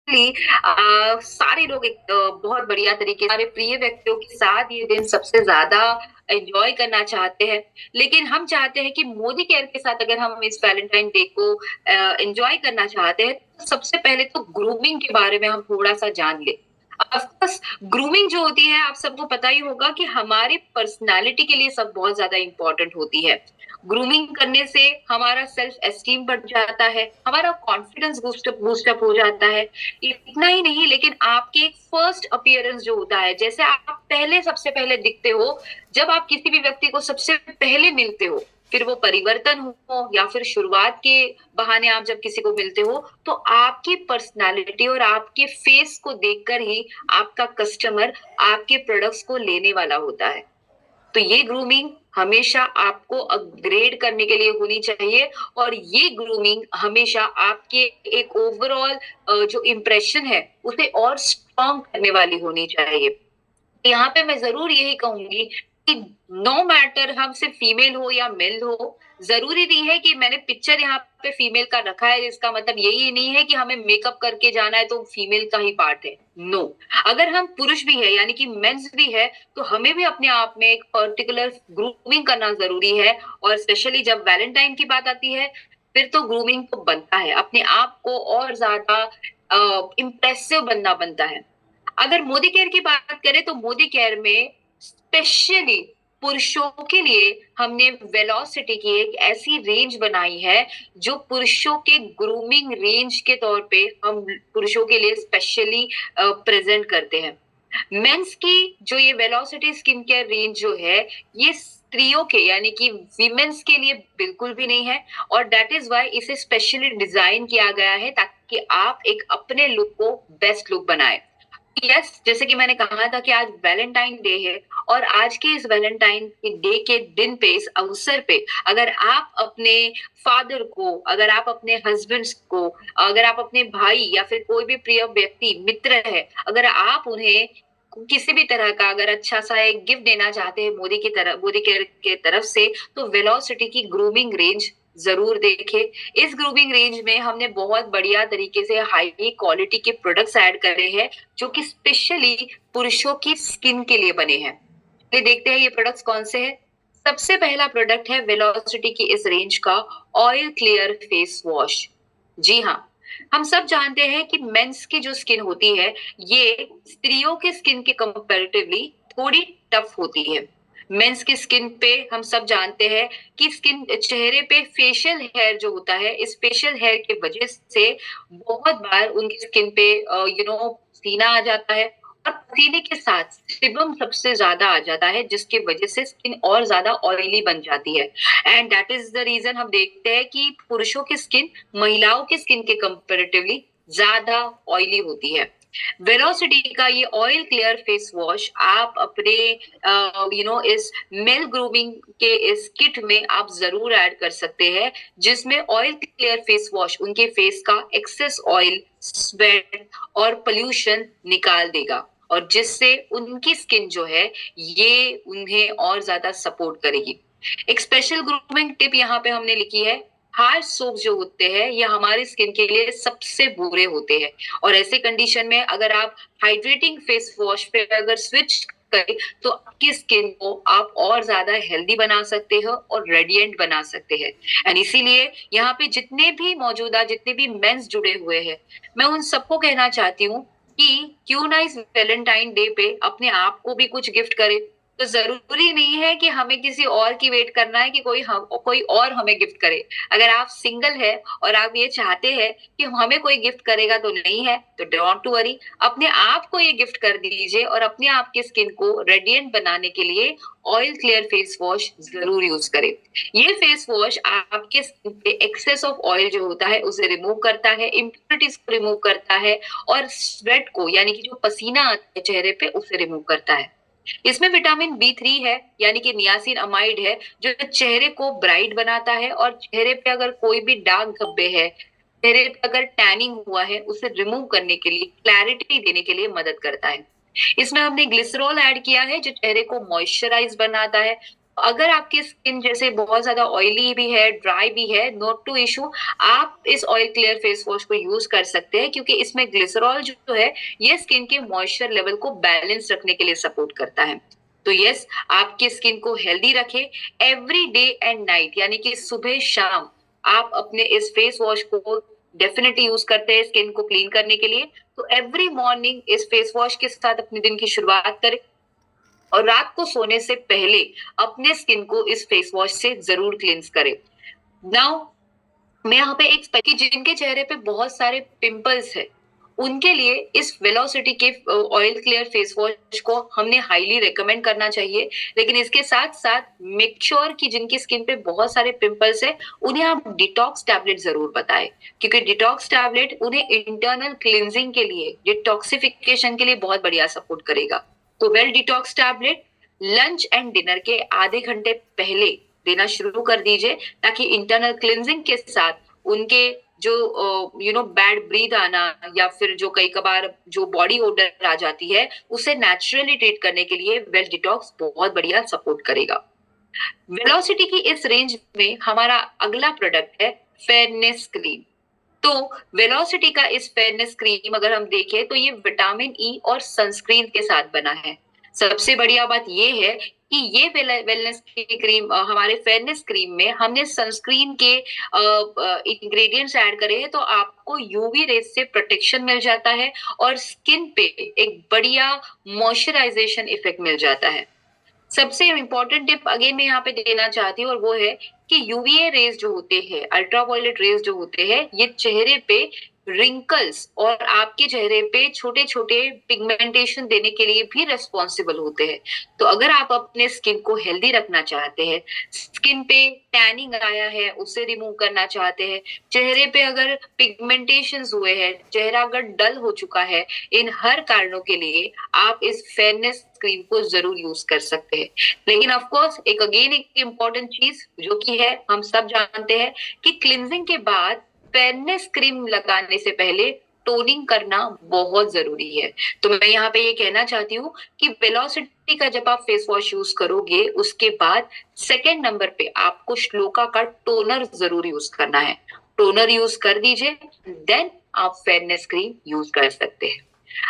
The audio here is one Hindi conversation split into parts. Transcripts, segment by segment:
सारे लोग एक बहुत बढ़िया तरीके सारे प्रिय व्यक्तियों के साथ ये दिन सबसे ज्यादा एंजॉय करना चाहते हैं। लेकिन हम चाहते हैं कि मोदी केयर के साथ अगर हम इस वैलेंटाइन डे को एंजॉय करना चाहते हैं, तो सबसे पहले तो ग्रूमिंग के बारे में हम थोड़ा-सा जान लें। ऑफ कोर्स ग्रूमिंग जो होती है आप सबको पता ही होगा कि हमारी पर्सनैलिटी के लिए सब बहुत ज़्यादा इम्पोर्टेंट होती है। ग्रूमिंग करने से हमारा सेल्फ एस्टीम बढ़ जाता है, हमारा कॉन्फिडेंस बूस्ट अप हो जाता है। इतना ही नहीं लेकिन आपके फर्स्ट अपीयरेंस जो होता है, जैसे आप पहले सबसे पहले दिखते हो, जब आप किसी भी व्यक्ति को सबसे पहले मिलते हो, फिर वो परिवर्तन हो या फिर शुरुआत के बहाने आप जब किसी को मिलते हो, तो आपकी पर्सनैलिटी और आपके फेस को देखकर ही आपका कस्टमर आपके प्रोडक्ट्स को लेने वाला होता है। तो ये ग्रूमिंग हमेशा आपको अपग्रेड करने के लिए होनी चाहिए और ये ग्रूमिंग हमेशा आपके एक ओवरऑल जो इम्प्रेशन है उसे और स्ट्रॉन्ग करने वाली होनी चाहिए। यहाँ पे मैं ज़रूर यही कहूँगी कि नो मैटर हम सिर्फ फीमेल हो या मेल हो, ज़रूरी नहीं है कि मैंने पिक्चर यहाँ पे फीमेल का रखा है, इसका मतलब यही नहीं है कि हमें मेकअप करके जाना है तो फीमेल का ही पार्ट है। नो, अगर हम पुरुष भी है यानी कि मेंस भी है, तो हमें भी अपने आप में एक पर्टिकुलर ग्रूमिंग करना ज़रूरी है और स्पेशली जब वैलेंटाइन की बात आती है, फिर तो ग्रूमिंग तो बनता है। अपने आप को और ज़्यादा इम्प्रेसिव बनना बनता है। अगर मोदी केयर की बात करें तो मोदी केयर में स्पेशली पुरुषों के लिए हमने वेलोसिटी की एक ऐसी रेंज बनाई है जो पुरुषों के ग्रूमिंग रेंज के तौर पे हम पुरुषों के लिए स्पेशली प्रेजेंट करते हैं। मेंस की जो ये वेलोसिटी स्किन केयर रेंज जो है ये स्त्रियों के यानी कि वीमेंस के लिए बिल्कुल भी नहीं है और दैट इज व्हाई इसे स्पेशली डिजाइन किया गया है ताकि आप एक अपने लुक को बेस्ट लुक बनाए। यस, जैसे कि मैंने कहा था कि आज वैलेंटाइन डे है और आज के इस वैलेंटाइन डे के दिन पे इस अवसर पे अगर आप अपने फादर को, अगर आप अपने हस्बैंड्स को, अगर आप अपने भाई या फिर कोई भी प्रिय व्यक्ति मित्र है, अगर आप उन्हें किसी भी तरह का अगर अच्छा सा एक गिफ्ट देना चाहते हैं मोदी केयर के तरफ से तो वेलोसिटी की ग्रूमिंग रेंज जरूर देखें। इस ग्रूमिंग रेंज में हमने बहुत बढ़िया तरीके से हाई क्वालिटी के प्रोडक्ट्स ऐड करे हैं जो कि स्पेशली पुरुषों की स्किन के लिए बने हैं। चलिए देखते हैं ये प्रोडक्ट्स कौन से हैं। सबसे पहला प्रोडक्ट है वेलोसिटी की इस रेंज का ऑयल क्लियर फेस वॉश। जी हाँ, हम सब जानते हैं कि मेंस की जो स्किन होती है ये स्त्रियों के स्किन के कंपैरेटिवली थोड़ी टफ होती है। मेंस की स्किन पे हम सब जानते हैं कि स्किन चेहरे पे फेशियल हेयर जो होता है इस फेशियल हेयर की वजह से बहुत बार उनकी स्किन पे पसीना आ जाता है और पसीने के साथ सिबम सबसे ज्यादा आ जाता है जिसकी वजह से स्किन और ज्यादा ऑयली बन जाती है and that is the reason हम देखते हैं कि पुरुषों की स्किन महिलाओं की स्किन के कंपैरेटिवली ज्यादा ऑयली होती है। वेलोसिटी का ये ऑयल क्लियर फेस वॉश आप अपने इस मेल ग्रूमिंग के इस किट में आप जरूर ऐड कर सकते हैं जिसमें ऑयल क्लियर फेस वॉश उनके फेस का एक्सेस ऑयल, स्वेट और पोल्यूशन निकाल देगा और जिससे उनकी स्किन जो है ये उन्हें और ज्यादा सपोर्ट करेगी। एक स्पेशल ग्रूमिंग टिप यहाँ पे हमने लिखी है। हार्श सोप जो होते हैं ये हमारी स्किन के लिए सबसे बुरे होते हैं और ऐसे कंडीशन में अगर आप हाइड्रेटिंग फेस वॉश पे अगर स्विच करें तो आपकी स्किन को आप और ज्यादा हेल्दी बना सकते हो और रेडिएंट बना सकते हैं। एंड इसीलिए यहाँ पे जितने भी मेंस जुड़े हुए हैं मैं उन सबको कहना चाहती हूँ कि क्यों ना इस वैलेंटाइन डे पे अपने आप को भी कुछ गिफ्ट करें। तो जरूरी नहीं है कि हमें किसी और की वेट करना है कि कोई और हमें गिफ्ट करे। अगर आप सिंगल है और आप ये चाहते हैं कि हमें कोई गिफ्ट करेगा तो नहीं है तो डोंट टू वरी, अपने आप को ये गिफ्ट कर दीजिए और अपने आप की स्किन को रेडिएंट बनाने के लिए ऑयल क्लियर फेस वॉश जरूर यूज करें। ये फेस वॉश आपके स्किन पे एक्सेस ऑफ ऑयल जो होता है उसे रिमूव करता है, इम्प्योरिटीज को रिमूव करता है और स्वेट को यानी कि जो पसीना आता है चेहरे पे उसे रिमूव करता है। इसमें विटामिन बी 3 है यानी कि नियासिन अमाइड है जो चेहरे को ब्राइट बनाता है और चेहरे पे अगर कोई भी दाग धब्बे है, चेहरे पे अगर टैनिंग हुआ है उसे रिमूव करने के लिए, क्लैरिटी देने के लिए मदद करता है। इसमें हमने ग्लिसरॉल ऐड किया है जो चेहरे को मॉइस्चराइज बनाता है। अगर आपकी स्किन जैसे बहुत ज्यादा ऑयली भी है, ड्राई भी है, नॉट टू इशू, आप इस ऑयल क्लियर फेस वॉश को यूज कर सकते हैं, क्योंकि इसमें ग्लिसरॉल जो है ये स्किन के मॉइस्चर लेवल को बैलेंस रखने के लिए सपोर्ट करता है। तो यस, आपकी स्किन को हेल्दी रखे एवरी डे एंड नाइट, यानी कि सुबह शाम आप अपने इस फेस वॉश को डेफिनेटली यूज करते हैं स्किन को क्लीन करने के लिए। तो एवरी मॉर्निंग इस फेस वॉश के साथ अपने दिन की शुरुआत करें, और रात को सोने से पहले अपने स्किन को इस फेस वॉश से जरूर क्लींस करें। नाउ मैं यहाँ पे एक कि जिनके चेहरे पे बहुत सारे पिंपल्स है, उनके लिए इस वेलोसिटी के ऑयल क्लियर फेस वॉश को हमने हाईली रेकमेंड करना चाहिए। लेकिन इसके साथ साथ मेक श्योर कि जिनकी स्किन पे बहुत सारे पिंपल्स है, उन्हें आप डिटॉक्स टैबलेट जरूर बताएं, क्योंकि डिटॉक्स टैबलेट उन्हें इंटरनल क्लिनजिंग के लिए, डिटॉक्सिफिकेशन के लिए बहुत बढ़िया सपोर्ट करेगा। तो well detox tablet lunch and dinner के आधे घंटे पहले देना शुरू कर दीजिए, ताकि इंटरनल क्लिनजिंग के साथ उनके जो बैड ब्रीथ आना या फिर जो कई कबार जो बॉडी ओडर आ जाती है, उसे नेचुरली ट्रीट करने के लिए वेल डिटॉक्स बहुत बढ़िया सपोर्ट करेगा। वेलोसिटी की इस रेंज में हमारा अगला प्रोडक्ट है फेयरनेस क्रीम। तो वेलोसिटी का इस फेयरनेस क्रीम अगर हम देखें तो ये विटामिन ई और सनस्क्रीन के साथ बना है। सबसे बढ़िया बात ये है कि ये वेलनेस की क्रीम, हमारे फेयरनेस क्रीम में हमने सनस्क्रीन के इंग्रेडिएंट्स ऐड करे हैं, तो आपको यूवी रेज से प्रोटेक्शन मिल जाता है और स्किन पे एक बढ़िया मॉइस्चराइजेशन इफेक्ट मिल जाता है। सबसे इम्पोर्टेंट टिप अगेन मैं यहाँ पे देना चाहती हूँ, और वो है कि यूवीए रेज जो होते हैं, अल्ट्रावायलेट रेज जो होते हैं, ये चेहरे पे रिंकल्स और आपके चेहरे पे छोटे छोटे पिगमेंटेशन देने के लिए भी रेस्पॉन्सिबल होते हैं। तो अगर आप अपने स्किन को हेल्दी रखना चाहते हैं, स्किन पे टैनिंग आया है उसे रिमूव करना चाहते हैं, चेहरे पे अगर पिगमेंटेशन हुए हैं, चेहरा अगर डल हो चुका है, इन हर कारणों के लिए आप इस फेयरनेस क्रीम को जरूर यूज कर सकते हैं। लेकिन ऑफ कोर्स एक इम्पोर्टेंट चीज जो कि है, हम सब जानते हैं कि क्लिनजिंग के बाद फेयरनेस क्रीम लगाने से पहले टोनिंग करना बहुत जरूरी है। तो मैं यहाँ पे ये कहना चाहती हूँ कि वेलोसिटी का जब आप फेस वॉश यूज करोगे, उसके बाद सेकेंड नंबर पे आपको श्लोका का टोनर जरूर यूज करना है। टोनर यूज कर दीजिए, देन आप फेयरनेस क्रीम यूज कर सकते हैं।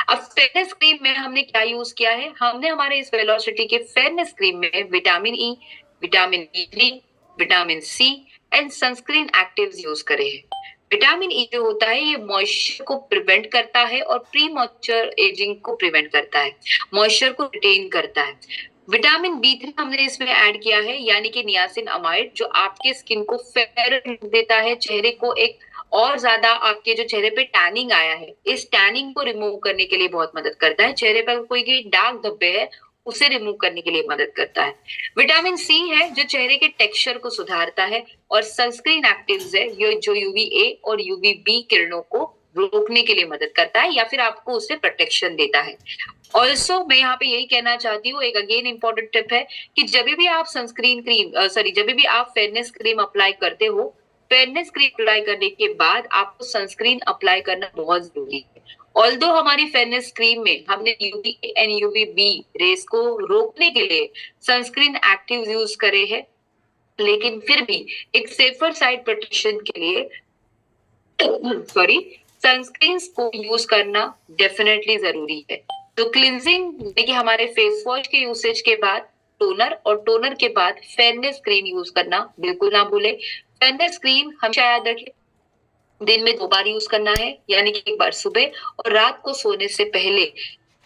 अब फेयरनेस क्रीम में हमने क्या यूज किया है, हमने हमारे इस वेलोसिटी के फेयरनेस क्रीम में विटामिन ई, विटामिन बी3, vitamin C and sunscreen actives use करे हैं। विटामिन ई जो होता है, ये मॉइस्चर को प्रिवेंट करता है और प्री मॉइस्चर एजिंग को प्रिवेंट करता है, मॉइस्चर को रिटेन करता है। विटामिन बी3 हमने इसमें ऐड किया है, यानी कि नियासिन अमाइड, जो आपके स्किन को फेयर देता है, चेहरे को एक और ज्यादा, आपके जो चेहरे पे टैनिंग आया है, इस टैनिंग को रिमूव करने के लिए बहुत मदद करता है। चेहरे पर कोई भी दाग धब्बे है उसे रिमूव करने के लिए मदद करता है। विटामिन सी है जो चेहरे के टेक्सचर को सुधारता है, और सनस्क्रीन एक्टिव्स है ये जो यूवीए और यूवीबी किरणों को रोकने के लिए मदद करता है या फिर आपको उससे प्रोटेक्शन देता है। ऑल्सो मैं यहाँ पे यही कहना चाहती हूँ, एक अगेन इंपॉर्टेंट टिप है कि जब भी आप सनस्क्रीन क्रीम जब भी आप फेयरनेस क्रीम अप्लाई करते हो, फेयरनेस क्रीम अप्लाई करने के बाद आपको सनस्क्रीन अप्लाई करना बहुत जरूरी है। ऑल्दो हमारी फेयरनेस क्रीम में हमने यूवी एंड यूवीबी रेस को रोकने के लिए सनस्क्रीन एक्टिव यूज करे हैं, लेकिन फिर भी एक सेफर साइड प्रोटेक्शन के लिए सॉरी सनस्क्रीन को यूज करना डेफिनेटली जरूरी है। तो क्लिनजिंग देखिए, हमारे फेस वॉश के यूसेज के बाद टोनर, और टोनर के बाद फेयरनेस क्रीम यूज करना बिल्कुल ना भूले। फेयरनेस क्रीम हमेशा याद रखें, दिन में 2 बार यूज करना है, यानी कि एक बार सुबह और रात को सोने से पहले।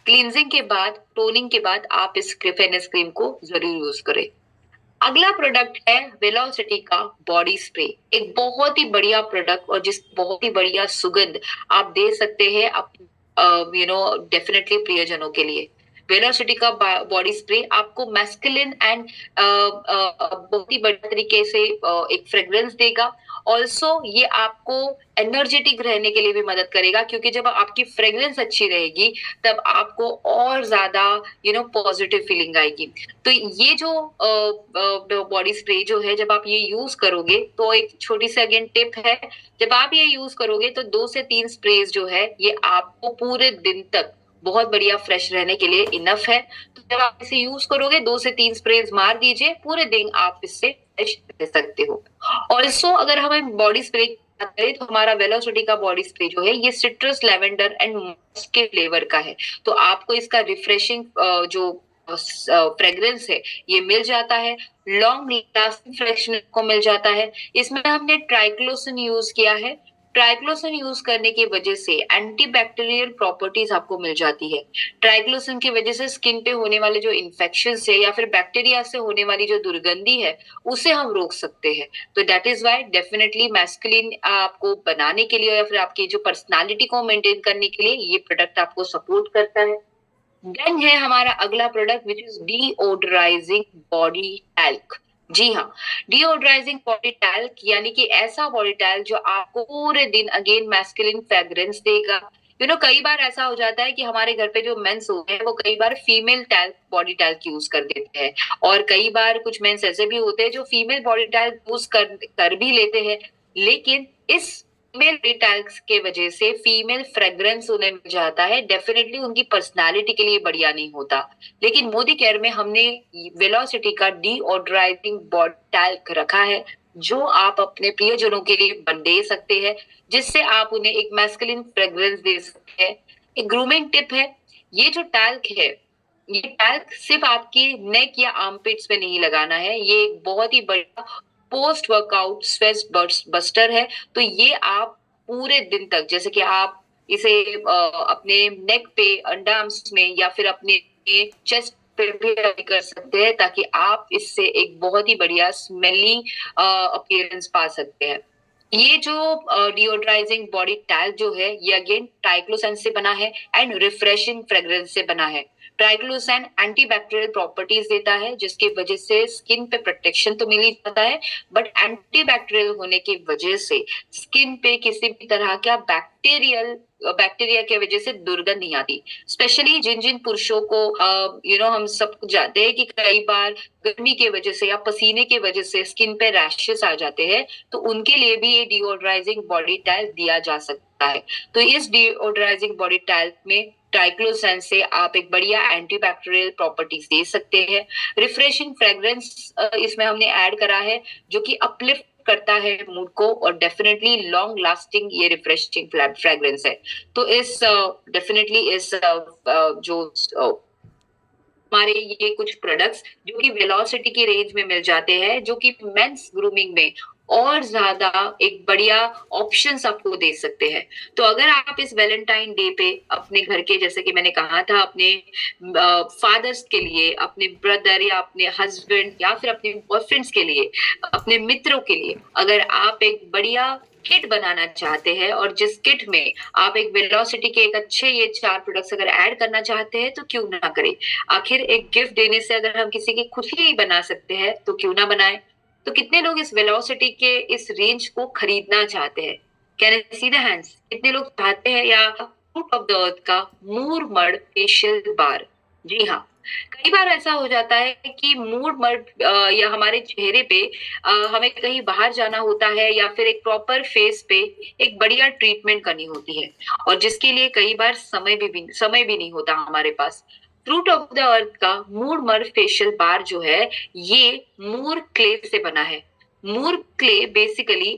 क्लींजिंग के बाद, टोनिंग के बाद आप इस फेयरनेस क्रीम को जरूर यूज करें। अगला प्रोडक्ट है वेलोसिटी का बॉडी स्प्रे, एक बहुत ही बढ़िया प्रोडक्ट और जिस बहुत ही बढ़िया सुगंध आप दे सकते हैं डेफिनेटली प्रियजनों के लिए। वेलोसिटी का बॉडी स्प्रे आपको मैस्कुलिन एंड बहुत ही बढ़िया तरीके से एक फ्रेग्रेंस देगा। ऑल्सो ये आपको एनर्जेटिक रहने के लिए भी मदद करेगा, क्योंकि जब आपकी फ्रेग्रेंस अच्छी रहेगी तब आपको और ज्यादा पॉजिटिव फीलिंग आएगी। तो ये जो बॉडी स्प्रे जो है, जब आप ये यूज करोगे, तो एक छोटी सी अगेन टिप है, जब आप ये यूज करोगे तो 2 से 3 स्प्रेज जो है ये आपको पूरे दिन तक बहुत बढ़िया फ्रेश रहने के लिए इनफ है। तो जब आप इसे यूज करोगे 2 से 3 स्प्रेज मार दीजिए, पूरे दिन आप इससे फ्रेश रह सकते हो। ऑल्सो अगर हमें बॉडी स्प्रे करें तो हमारा वेलोसिटी का बॉडी स्प्रे जो है ये सिट्रस, लैवेंडर एंड मस्क के फ्लेवर का है। तो आपको इसका रिफ्रेशिंग जो फ्रेग्रेंस है ये मिल जाता है, लॉन्ग लास्टिंग फ्रेशनेस को मिल जाता है। इसमें हमने ट्राइक्लोसिन यूज किया है। ट्राइक्लोसिन यूज करने की वजह से एंटीबैक्टीरियल प्रॉपर्टीज आपको मिल जाती है। ट्राइक्लोसिन की वजह से स्किन पे होने वाले जो इन्फेक्शन है या फिर बैक्टीरिया से होने वाली जो दुर्गंधी है उसे हम रोक सकते हैं। तो that is why definitely masculine आपको बनाने के लिए या फिर आपकी जो पर्सनालिटी को मेंटेन करने के लिए ये प्रोडक्ट आपको सपोर्ट करता है। देन है हमारा अगला product which is deodorizing body talc. जी हाँ, डीओडराइजिंग बॉडी टैल्क यानी कि ऐसा बॉडी टैल्क जो आपको पूरे दिन अगेन मैस्कुलिन फ्रेग्रेंस देगा। कई बार ऐसा हो जाता है कि हमारे घर पे जो मेंस होते हैं वो कई बार female talc body talc use कर देते हैं, और कई बार कुछ मेंस ऐसे भी होते हैं जो फीमेल बॉडी टैल्क यूज कर भी लेते हैं, लेकिन इस फीमेल टैल्क्स के वजह से फीमेल फ्रेग्रेंस उन्हें मिल जाता है, डेफिनेटली उनकी पर्सनालिटी के लिए बढ़िया नहीं होता। लेकिन मोदी केयर में हमने वेलोसिटी का डीओडराइजिंग बॉडी टैल्क रखा है जो आप अपने प्रियजनों के लिए दे सकते हैं, जिससे आप उन्हें एक मैस्कुलिन फ्रेग्रेंस दे सकते हैं। एक ग्रूमिंग टिप है, ये जो टैल्क है ये टैल्क सिर्फ आपकी नेक या आर्मपिट्स पे नहीं लगाना है, ये एक बहुत ही बड़ा पोस्ट वर्कआउट स्वेट बस्टर है। तो ये आप पूरे दिन तक, जैसे कि आप इसे अपने नेक पे, अंडर आर्म्स में या फिर अपने चेस्ट पे भी अप्लाई कर सकते हैं, ताकि आप इससे एक बहुत ही बढ़िया स्मेली अपीयरेंस पा सकते हैं। ये जो डिओड्राइजिंग बॉडी टैल्क जो है ये अगेन ट्राइक्लोसान से बना है एंड रिफ्रेशिंग फ्रेग्रेंस से बना है। ट्राइक्लोसान एंटीबैक्टीरियल प्रॉपर्टीज देता है, जिसकी वजह से स्किन पे प्रोटेक्शन तो मिल ही जाता है, बट एंटीबैक्टीरियल होने की वजह से स्किन पे किसी भी तरह का बैक्टीरिया की वजह से दुर्गंध नहीं आती। स्पेशली जिन जिन पुरुषों को हम सब जानते हैं कि कई बार गर्मी की वजह से या पसीने की वजह से स्किन पे रैशेस आ जाते हैं, तो उनके लिए भी ये डिओड्राइजिंग बॉडी टैल्क दिया जा सकता है। तो इस डिओड्राइजिंग बॉडी टैल्क में ट्राइक्लोसान से आप एक बढ़िया एंटीबैक्टीरियल प्रॉपर्टीज दे सकते हैं। रिफ्रेशिंग फ्रेग्रेंस इसमें हमने ऐड करा है जो कि अपलिफ्ट करता है मूड को, और डेफिनेटली लॉन्ग लास्टिंग ये रिफ्रेशिंग फ्रेग्रेंस है। तो इस डेफिनेटली इस जो हमारे ये कुछ प्रोडक्ट्स जो कि वेलोसिटी की रेंज में मिल जाते हैं, जो कि मेंस ग्रूमिंग में और ज्यादा एक बढ़िया ऑप्शंस आपको दे सकते हैं। तो अगर आप इस वैलेंटाइन डे पे अपने घर के, जैसे कि मैंने कहा था, अपने फादर्स के लिए, अपने ब्रदर या अपने हस्बैंड या फिर अपने बॉयफ्रेंड्स के लिए, अपने मित्रों के लिए, अगर आप एक बढ़िया किट बनाना चाहते हैं और जिस किट में आप एक वेलोसिटी के एक अच्छे ये 4 प्रोडक्ट्स अगर ऐड करना चाहते हैं तो क्यों ना करें। आखिर एक गिफ्ट देने से अगर हम किसी की खुशी बना सकते हैं तो क्यों ना बनाएं। तो कितने लोग इस वेलोसिटी के इस रेंज को खरीदना चाहते हैं? Can I see the hands? कितने लोग चाहते हैं या फ्रूट ऑफ द अर्थ का मूर मड फेशियल बार? जी हाँ, कई बार ऐसा हो जाता है कि मूड मड या हमारे चेहरे पे हमें कहीं बाहर जाना होता है या फिर एक प्रॉपर फेस पे एक बढ़िया ट्रीटमेंट करनी होती है, और जिसके लिए कई बार समय भी नहीं होता हमारे पास। फ्रूट ऑफ द अर्थ का मूड मड फेशियल बार जो है ये मूर क्ले से बना है। मूर क्ले बेसिकली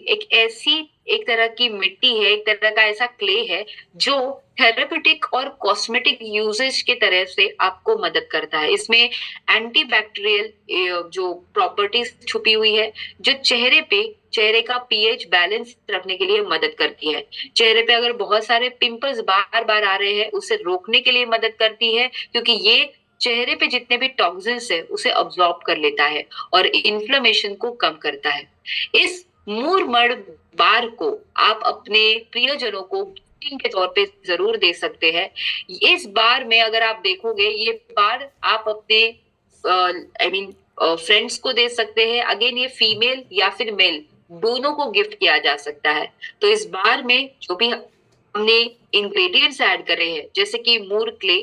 एक तरह की मिट्टी है, एक तरह का ऐसा क्ले है जो थेरेप्यूटिक और कॉस्मेटिक यूजेज के तरह से आपको मदद करता है। इसमें एंटीबैक्टीरियल जो प्रॉपर्टीज छुपी हुई है, जो चेहरे का पीएच बैलेंस रखने के लिए मदद करती है। चेहरे पे अगर बहुत सारे पिंपल्स बार बार आ रहे हैं उसे रोकने के लिए मदद करती है, क्योंकि ये चेहरे पे जितने भी टॉक्सिन्स है उसे अब्सॉर्ब कर लेता है और इन्फ्लेमेशन को कम करता है। इस मूर मड बार को आप अपने प्रियजनों को गिफ्टिंग के तौर पे जरूर दे सकते हैं। इस बार में अगर आप देखोगे, ये बार आप अपने फ्रेंड्स को दे सकते हैं। अगेन ये फीमेल या फिर मेल दोनों को गिफ्ट किया जा सकता है। तो इस बार में जो भी हमने इंग्रेडिएंट्स ऐड करे हैं, जैसे कि मूर क्ले,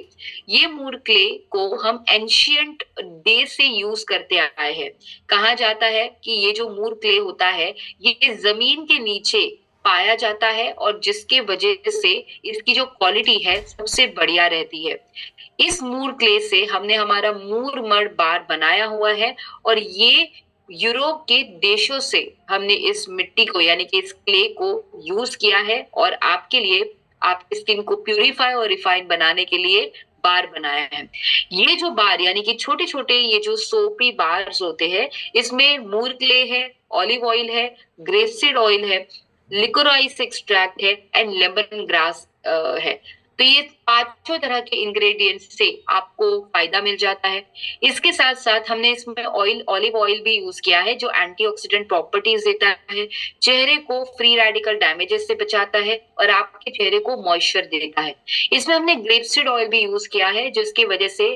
ये मूर क्ले को हम एंशियंट डे से यूज करते आए हैं। कहा जाता है कि ये जो मूर क्ले होता है ये जमीन के नीचे पाया जाता है और जिसके वजह से इसकी जो क्वालिटी है सबसे बढ़िया रहती है। इस मूर क्ले से हमने हमारा मूर-मड बार बनाया हुआ है और ये यूरोप के देशों से हमने इस मिट्टी को यानी कि इस क्ले को यूज़ किया है और आपके लिए आपकी स्किन को प्यूरिफाई और रिफाइन बनाने के लिए बार बनाया है। ये जो बार यानी कि छोटे-छोटे ये जो सोपी बार्स होते हैं, इसमें मूर क्ले है, ऑलिव ऑयल है, ग्रेपसीड ऑयल है, लिकोराइस एक्सट्रैक्ट है एंड लेमन ग्रास है। तो ये पाँचों तरह के इंग्रेडिएंट्स से आपको फ़ायदा मिल जाता है। इसके साथ-साथ हमने इसमें ऑलिव ऑयल भी यूज़ किया है जो एंटीऑक्सीडेंट प्रॉपर्टीज़ देता है, चेहरे को फ्री रेडिकल डैमेजेस से बचाता है और आपके चेहरे को मॉइस्चर देता है। इसमें हमने ग्रेपसीड ऑयल भी यूज़ किया है जिसकी वजह से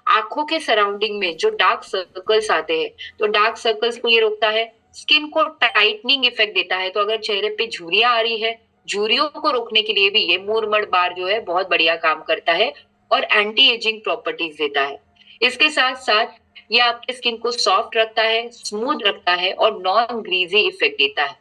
आँखों के सराउंडिंग में जो डार्क सर्कल्स आते हैं, तो डार्क सर्कल्स को ये रोकता है, स्किन को टाइटनिंग इफेक्ट देता है, तो अगर चेहरे पे झुर्रियाँ आ रही है, झुर्रियों को रोकने के लिए भी ये मूर-मड बार जो है बहुत बढ़िया काम करता है और एंटी एजिंग प्रॉपर्टीज देता है। इसके साथ-साथ ये आपकी स्किन को सॉफ्ट रखता है, स्मूथ रखता है और नॉन ग्रीजी इफेक्ट देता है।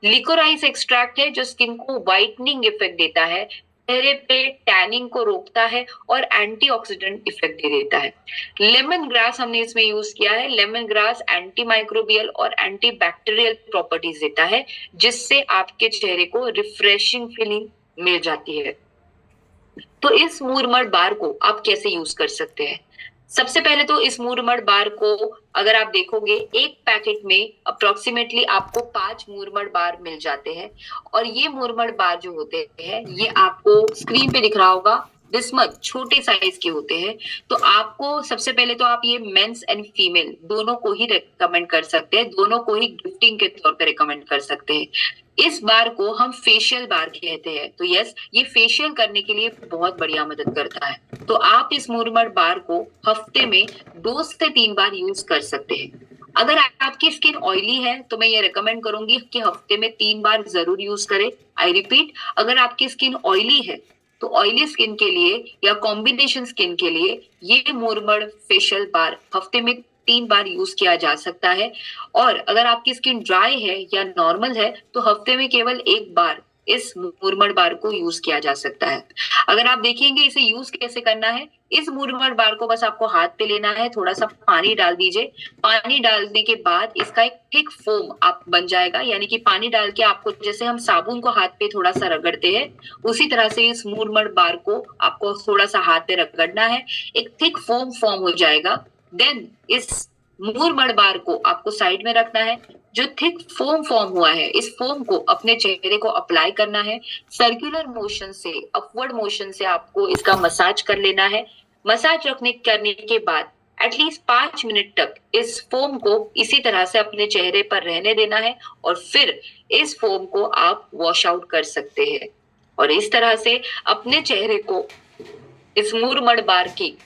लिकोराइस एक्सट्रैक्ट है जो स्किन को व्हाइटनिंग इफेक्ट देता है, चेहरे पे टैनिंग को रोकता है और एंटीऑक्सीडेंट इफेक्ट दे देता है। लेमन ग्रास हमने इसमें यूज किया है। लेमन ग्रास एंटी माइक्रोबियल और एंटी बैक्टीरियल प्रॉपर्टीज देता है जिससे आपके चेहरे को रिफ्रेशिंग फीलिंग मिल जाती है। तो इस मूरमड बार को आप कैसे यूज कर सकते हैं? सबसे पहले तो इस मूरमड बार को अगर आप देखोगे एक पैकेट में अप्रोक्सीमेटली आपको 5 मूरमड बार मिल जाते हैं और ये मूरमड बार जो होते हैं ये आपको स्क्रीन पे दिख रहा होगा दिस मच छोटे साइज के होते हैं। तो आपको सबसे पहले तो आप ये मेंस एंड फीमेल दोनों को ही रिकमेंड कर सकते हैं, दोनों को ही गिफ्टिंग के तौर पे रिकमेंड कर सकते हैं। इस बार को हम फेशियल बार कहते हैं। तो यस, ये फेशियल करने के लिए बहुत बढ़िया मदद करता है। तो आप इस मुरमड बार को हफ्ते में 2 से 3 बार यूज कर सकते हैं। अगर आपकी स्किन ऑयली है तो मैं ये रिकमेंड करूंगी कि हफ्ते में 3 बार जरूर यूज करें। आई रिपीट, अगर आपकी स्किन ऑयली है तो ऑयली स्किन के लिए या कॉम्बिनेशन स्किन के लिए ये मुरमड फेशियल बार हफ्ते में 3 बार यूज किया जा सकता है। और अगर आपकी स्किन ड्राई है या नॉर्मल है तो हफ्ते में केवल 1 बार इस मुरमड बार को यूज किया जा सकता है। अगर आप देखेंगे इसे यूज कैसे करना है, इस मुरमड बार को बस आपको हाथ पे लेना है, थोड़ा सा पानी डाल दीजिए। पानी डालने के बाद इसका एक थिक फोम आप बन जाएगा, यानी कि पानी डाल के आपको जैसे हम साबुन को हाथ पे थोड़ा सा रगड़ते हैं उसी तरह से इस मुरमड बार को आपको थोड़ा सा हाथ पे रगड़ना है। एक थिक फोम फॉर्म हो जाएगा। देन इस मुरमड बार को आपको साइड में रखना है। जो थिक फोम फॉर्म हुआ है इस फोम को अपने चेहरे को अप्लाई करना है। सर्कुलर मोशन से, अपवर्ड मोशन से आपको इसका मसाज कर लेना है। मसाज करने के बाद एटलीस्ट 5 मिनट तक इस फोम को इसी तरह से अपने चेहरे पर रहने देना है और फिर इस फोम को आप वॉश आउट कर सकते हैं और इस तरह से अपने चेहरे को इस मुरमड बार की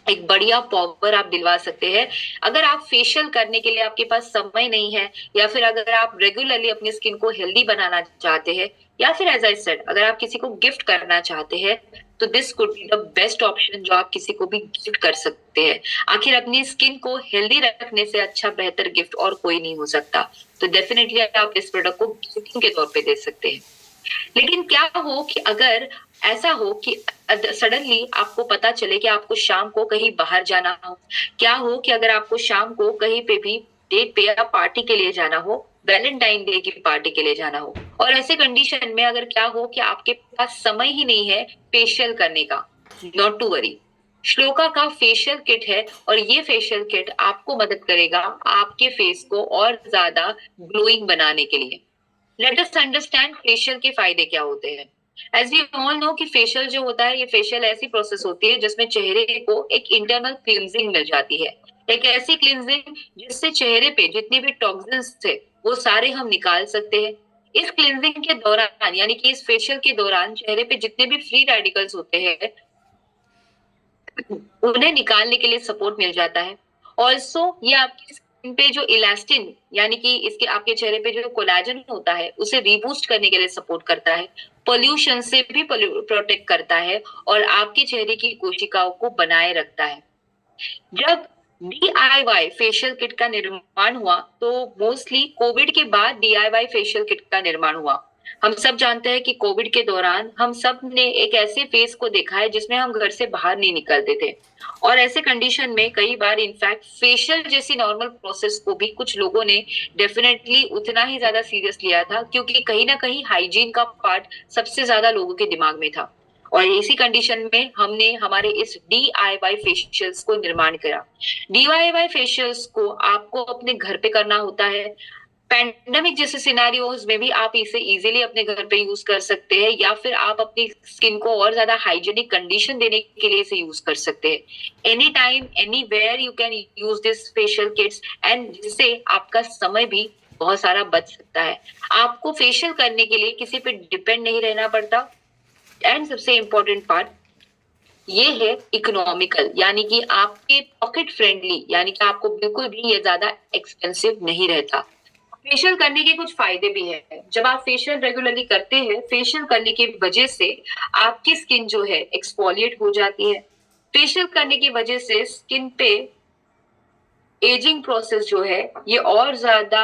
एक बढ़िया पावर आप दिलवा सकते हैं। अगर आप फेशियल करने के लिए आपके पास समय नहीं है या फिर अगर आप रेगुलरली अपनी स्किन को हेल्दी बनाना चाहते हैं या फिर एज आई सेड अगर आप किसी को गिफ्ट करना चाहते हैं तो this could be the best option जो आप किसी को भी गिफ्ट कर सकते हैं। आखिर अपनी स्किन को हेल्दी रखने से अच्छा बेहतर गिफ्ट और कोई नहीं हो सकता। तो डेफिनेटली आप इस प्रोडक्ट को गिफ्टिंग के तौर पे दे सकते हैं। लेकिन क्या हो कि अगर ऐसा हो कि सडनली आपको पता चले कि आपको शाम को कहीं बाहर जाना हो, क्या हो कि अगर आपको शाम को कहीं पे भी डेट पे या पार्टी के लिए जाना हो, वैलेंटाइन डे की पार्टी के लिए जाना हो और ऐसे कंडीशन में अगर क्या हो कि आपके पास समय ही नहीं है फेशियल करने का, नॉट टू वरी, श्लोका का फेशियल किट है और ये फेशियल किट आपको मदद करेगा आपके फेस को और ज्यादा ग्लोइंग बनाने के लिए। लेट अस अंडरस्टैंड फेशियल के फायदे क्या होते हैं। एज वी ऑल नो कि फेशियल जो होता है ये फेशियल ऐसी प्रोसेस होती है जिसमें चेहरे को एक इंटरनल क्लींजिंग मिल जाती है। एक ऐसी क्लींजिंग जिससे चेहरे पे जितने भी टॉक्सिन्स थे वो सारे हम निकाल सकते हैं। इस क्लींजिंग के दौरान यानी कि इस फेशियल के दौरान चेहरे पे जितने भी फ्री रेडिकल्स होते हैं उन्हें निकालने के लिए सपोर्ट मिल जाता है। ऑल्सो ये आपकी स्किन पे जो इलास्टिन यानी कि इसके आपके चेहरे पे जो कोलेजन होता है उसे रीबूस्ट करने के लिए सपोर्ट करता है, पोल्यूशन से भी प्रोटेक्ट करता है और आपके चेहरे की कोशिकाओं को बनाए रखता है। जब डीआईवाई फेशियल किट का निर्माण हुआ तो मोस्टली कोविड के बाद डीआईवाई फेशियल किट का निर्माण हुआ। हम सब जानते हैं कि कोविड के दौरान हम सब ने एक ऐसे फेज को देखा है जिसमें हम घर से बाहर नहीं निकलते थे और ऐसे कंडीशन में कई बार इनफैक्ट फेशियल जैसी नॉर्मल प्रोसेस को भी कुछ लोगों ने डेफिनेटली उतना ही ज्यादा सीरियस लिया था, क्योंकि कहीं ना कहीं हाइजीन का पार्ट सबसे ज्यादा लोगों के दिमाग में था। और इसी कंडीशन में हमने हमारे इस DIY फेशियल्स को निर्माण करा। DIY फेशियल्स को आपको अपने घर पे करना होता है। पैंडेमिक जैसे सिनेरियोज में भी आप इसे इजीली अपने घर पे यूज कर सकते हैं, या फिर आप अपनी स्किन को और ज्यादा हाइजीनिक कंडीशन देने के लिए इसे यूज कर सकते हैं। Any time anywhere you can use this facial kits, and जिससे आपका समय भी बहुत सारा बच सकता है। आपको फेशियल करने के लिए किसी पे डिपेंड नहीं रहना पड़ता। एंड सबसे इम्पोर्टेंट पार्ट ये है इकोनॉमिकल, यानी कि आपके पॉकेट फ्रेंडली, यानी कि आपको बिल्कुल भी ये ज्यादा एक्सपेंसिव नहीं रहता। फेशियल करने के कुछ फायदे भी हैं। जब आप फेशियल रेगुलरली करते हैं, फेशियल करने की वजह से आपकी स्किन जो है एक्सफोलिएट हो जाती है। फेशियल करने की वजह से स्किन पे एजिंग प्रोसेस जो है ये और ज्यादा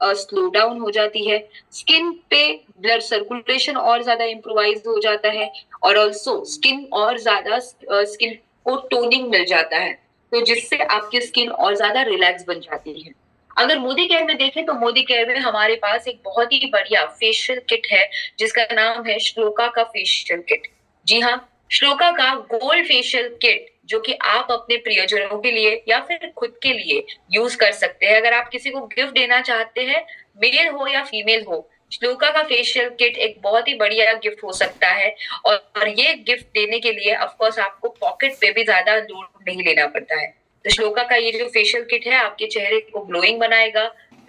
स्लो डाउन हो जाती है। स्किन पे ब्लड सर्कुलेशन और ज्यादा इम्प्रोवाइज हो जाता है, और ऑल्सो स्किन और ज्यादा स्किन को टोनिंग मिल जाता है, तो जिससे आपकी स्किन और ज्यादा रिलैक्स बन जाती है। अगर मोदी केयर में देखें तो मोदी केयर में हमारे पास एक बहुत ही बढ़िया फेशियल किट है जिसका नाम है श्लोका का फेशियल किट। जी हाँ, श्लोका का गोल्ड फेशियल किट, जो कि आप अपने प्रियजनों के लिए या फिर खुद के लिए यूज कर सकते हैं। अगर आप किसी को गिफ्ट देना चाहते हैं, मेल हो या फीमेल हो, श्लोका का फेशियल किट एक बहुत ही बढ़िया गिफ्ट हो सकता है। और ये गिफ्ट देने के लिए ऑफकोर्स आपको पॉकेट पे भी ज्यादा लोड नहीं लेना पड़ता है। तो श्लोका का ये जो फेशियल किट है आपके चेहरे को ग्लोइंग बनाएगा,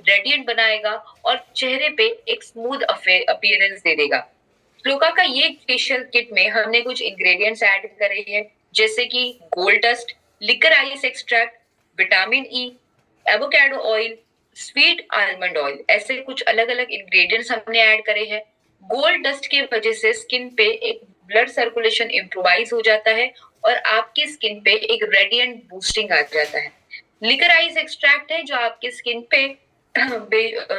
रेडिएंट बनाएगा और चेहरे पे एक स्मूथ अपीयरेंस दे देगा। श्लोका का ये फेशियल किट में हमने कुछ इंग्रेडिएंट्स ऐड करे हैं, जैसे कि gold dust, liquor ice extract, vitamin E, avocado oil, sweet almond oil, ऐसे कुछ अलग अलग इंग्रेडिएंट्स हमने ऐड करे हैं। गोल्ड डस्ट की वजह से स्किन पे एक ब्लड सर्कुलेशन इम्प्रोवाइज हो जाता है और आपकी स्किन पे एक रेडिएंट बूस्टिंग आ जाता है। लिकर आइस एक्सट्रैक्ट है जो आपकी स्किन पे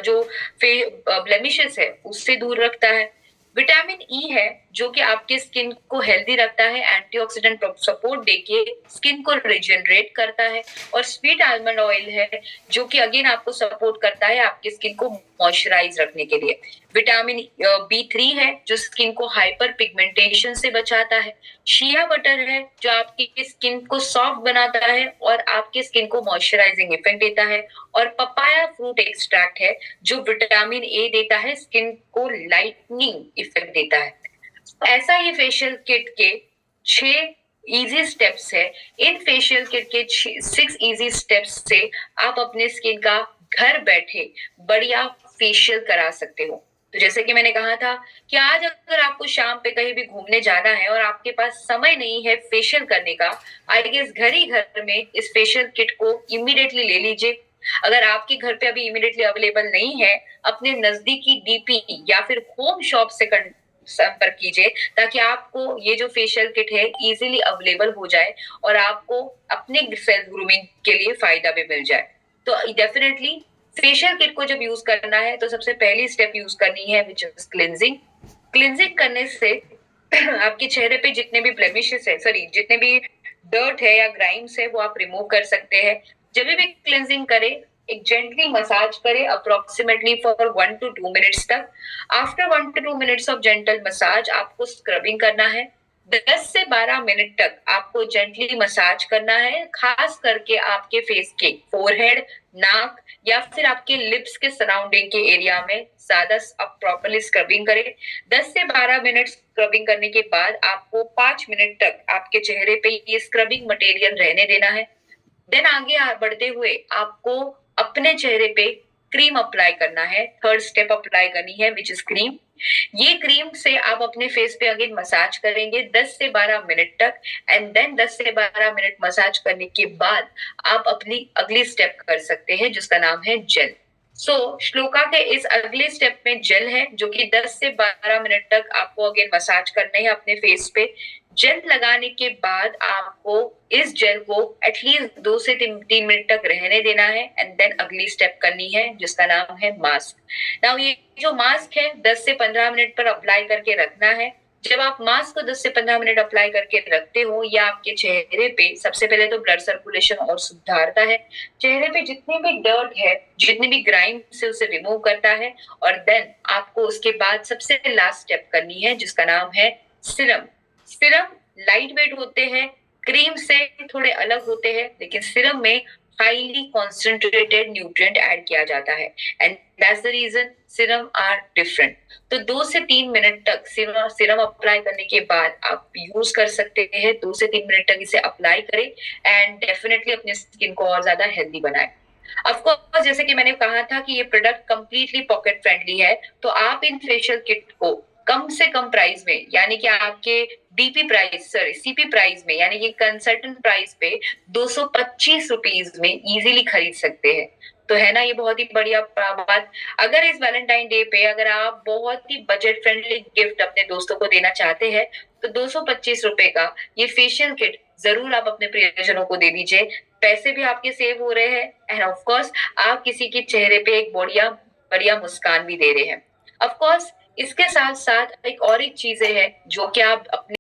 जो ब्लेमिशेस है उससे दूर रखता है। विटामिन ई है जो कि आपके स्किन को हेल्दी रखता है, एंटीऑक्सीडेंट सपोर्ट देके स्किन को रिजेनरेट करता है। और स्वीट आलमंड ऑयल है जो कि अगेन आपको सपोर्ट करता है आपकी स्किन को मॉइस्चराइज रखने के लिए। विटामिन B3 है जो स्किन को हाइपर पिगमेंटेशन से बचाता है। शिया बटर है जो आपकी स्किन को सॉफ्ट बनाता है और आपकी स्किन को मॉइस्चराइजिंग इफेक्ट देता है। और पपाया फ्रूट एक्सट्रैक्ट है जो विटामिन ए देता है, स्किन को लाइटनिंग इफेक्ट देता है। ऐसा ये फेशियल किट के 6 इजी स्टेप्स है। इन फेशियल किट के 6 इजी स्टेप्स से आप अपने स्किन का घर बैठे बढ़िया फेशियल करा सकते हो। तो जैसे कि मैंने कहा था कि आज अगर आपको शाम पे कहीं भी घूमने जाना है और आपके पास समय नहीं है फेशियल करने का, आई गेस घर ही घर में इस फेशियल किट को इमीडिएटली ले लीजिए। अगर आपके घर पे अभी इमीडिएटली अवेलेबल नहीं है, अपने नजदीकी DP या फिर होम शॉप से संपर्क कीजिए ताकि आपको ये जो फेशियल किट है इजीली अवेलेबल हो जाए और आपको अपने सेल्फ ग्रूमिंग के लिए फायदा भी मिल जाए। तो डेफिनेटली फेशियल किट को जब यूज करना है तो सबसे पहली स्टेप यूज करनी है विच इज क्लिनजिंग। क्लिनजिंग करने से आपके चेहरे पे जितने भी ब्लेमिशेस है, जितने भी डर्ट है या ग्राइम्स है वो आप रिमूव कर सकते हैं। जब भी क्लिनजिंग करें, एक जेंटली मसाज करें अप्रोक्सीमेटली फॉर 1 to 2 मिनट्स तक। After 1 to 2 minutes of gentle massage आपको स्क्रबिंग करना है। 10 से 12 मिनट तक आपको जेंटली मसाज करना है, खास करके आपके फेस के फोरहेड, नाक या फिर आपके लिप्स के सराउंडिंग के एरिया में ज्यादा आप प्रॉपर्ली स्क्रबिंग करें। 10 से 12 मिनट स्क्रबिंग करने के बाद आपको 5 मिनट तक आपके चेहरे पे ये स्क्रबिंग मटेरियल रहने देना है। देन आगे बढ़ते हुए आपको अपने चेहरे पे क्रीम अप्लाई करना है। थर्ड स्टेप अप्लाई करनी है विच इज क्रीम। ये क्रीम से आप अपने फेस पे अगेन मसाज करेंगे 10 से 12 मिनट तक, एंड देन 10 से 12 मिनट मसाज करने के बाद आप अपनी अगली स्टेप कर सकते हैं जिसका नाम है जेल। श्लोका के इस अगले स्टेप में जेल है जो कि 10 से 12 मिनट तक आपको अगेन मसाज करना है अपने फेस पे। जेल लगाने के बाद आपको इस जेल को एटलीस्ट 2 से 3 मिनट तक रहने देना है एंड देन अगली स्टेप करनी है जिसका नाम है मास्क। नाउ ये जो मास्क है 10 से 15 मिनट पर अप्लाई करके रखना है। जब आप मास्क को 10 से 15 मिनट अप्लाई करके रखते हो, या आपके चेहरे पे सबसे पहले तो ब्लड सर्कुलेशन और सुधारता है, चेहरे पे जितनी भी डर्ट है, जितनी भी ग्राइम से उसे रिमूव करता है, और देन आपको उसके बाद सबसे लास्ट स्टेप करनी है जिसका नाम है सीरम। सीरम लाइट वेट होते हैं, क्रीम से थोड़े अलग होते हैं, लेकिन सीरम में हाईली कॉन्सेंट्रेटेड न्यूट्रिएंट ऐड किया जाता है and that's the reason serum are different. तो 2 से 3 मिनट तक सीरम अप्लाई करने के बाद आप यूज कर सकते हैं। 2 से 3 मिनट तक इसे अप्लाई करें एंड डेफिनेटली अपने स्किन को और ज्यादा हेल्दी बनाएं। ऑफ कोर्स जैसे कि मैंने कहा था कि ये प्रोडक्ट कंप्लीटली पॉकेट फ्रेंडली है, तो आप इन फेशियल किट को कम से कम प्राइस में, यानी कि आपके DP price sorry CP price में, यानी कि कंसल्टेंट प्राइस पे 225 रुपीज में इजीली खरीद सकते हैं। तो है ना ये बहुत ही बढ़िया बात। अगर इस वैलेंटाइन डे पे अगर आप बहुत ही बजट फ्रेंडली गिफ्ट अपने दोस्तों को देना चाहते हैं, तो 225 रुपए का ये फेशियल किट जरूर आप अपने प्रियजनों को दे दीजिए। पैसे भी आपके सेव हो रहे हैं एंड ऑफ कोर्स आप किसी के चेहरे पे एक बढ़िया बढ़िया मुस्कान भी दे रहे हैं। ऑफ कोर्स इसके साथ साथ एक और एक चीजें हैं जो कि आप अपने